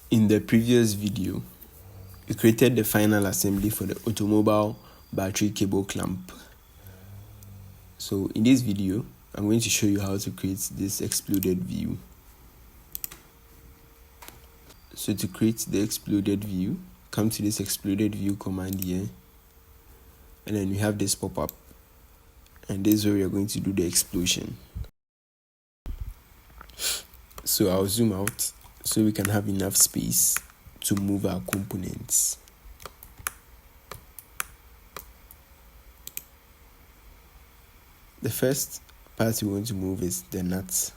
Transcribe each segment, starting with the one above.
In the previous video, we created the final assembly for the automobile battery cable clamp. So in this video, I'm going to show you how to create this exploded view. So to create the exploded view, come to this exploded view command here, and then we have this pop-up, and this is where we are going to do the explosion. So I'll zoom out so we can have enough space to move our components. The first part we want to move is the nuts,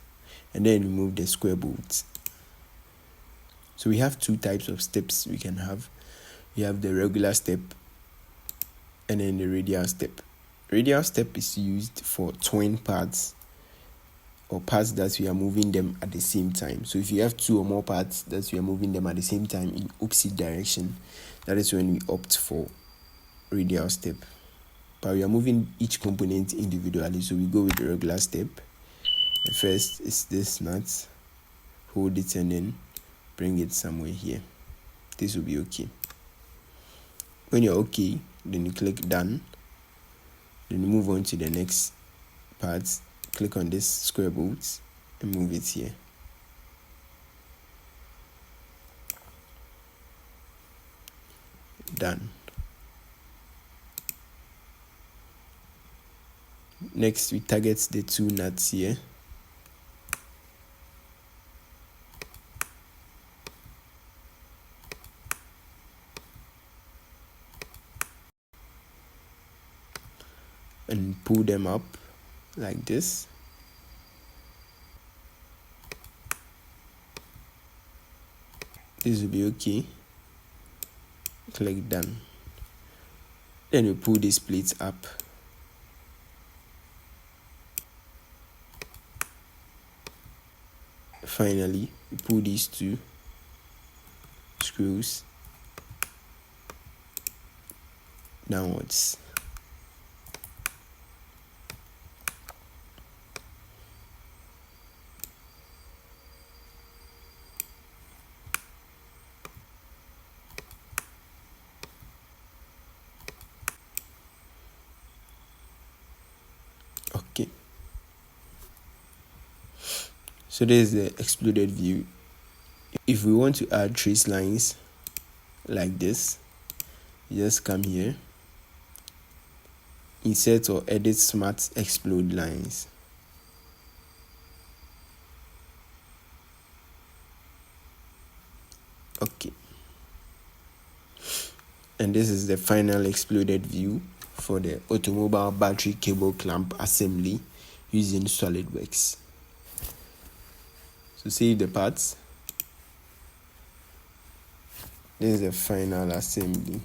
and then remove the square bolts. So we have two types of steps we can have. We have the regular step and then the radial step. Radial step is used for twin parts, or parts that we are moving them at the same time. So if you have two or more parts that we are moving them at the same time in opposite direction, that is when we opt for radial step. But we are moving each component individually, so we go with the regular step. The first is this nut. Hold it and then bring it somewhere here. This will be okay. When you're okay, then you click done. Then you move on to the next part. Click on this square bolt and move it here. Done. Next, we target the two nuts here. And pull them up like this. This will be okay. Click done. Then we pull these plates up. Finally, we pull these two screws downwards. Okay. So this is the exploded view. If we want to add trace lines like this, you just come here, insert or edit smart explode lines. Okay. And this is the final exploded view for the automobile battery cable clamp assembly using SolidWorks. So save the parts. This is the final assembly.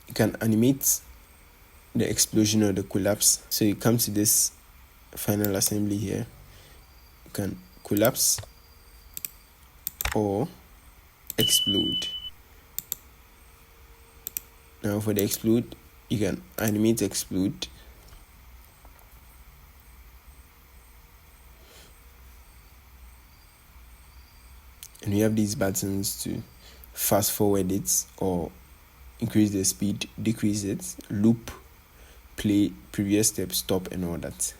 You can animate the explosion or the collapse. So you come to this final assembly here. You can collapse or explode. Now for the explode, you can animate explode. And we have these buttons to fast forward it or increase the speed, decrease it, loop, play, previous step, stop, and all that.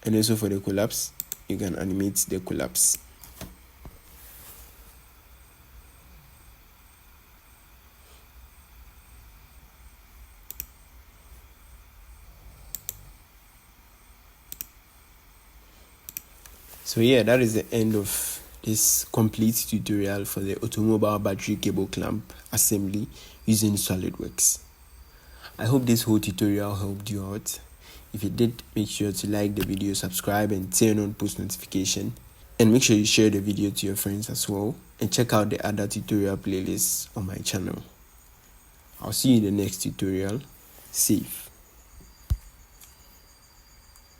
And also for the collapse, you can animate the collapse. So yeah, that is the end of this complete tutorial for the automobile battery cable clamp assembly using SolidWorks. I hope this whole tutorial helped you out. If it did, make sure to like the video, subscribe, and turn on post notification. And make sure you share the video to your friends as well. And check out the other tutorial playlists on my channel. I'll see you in the next tutorial. Safe.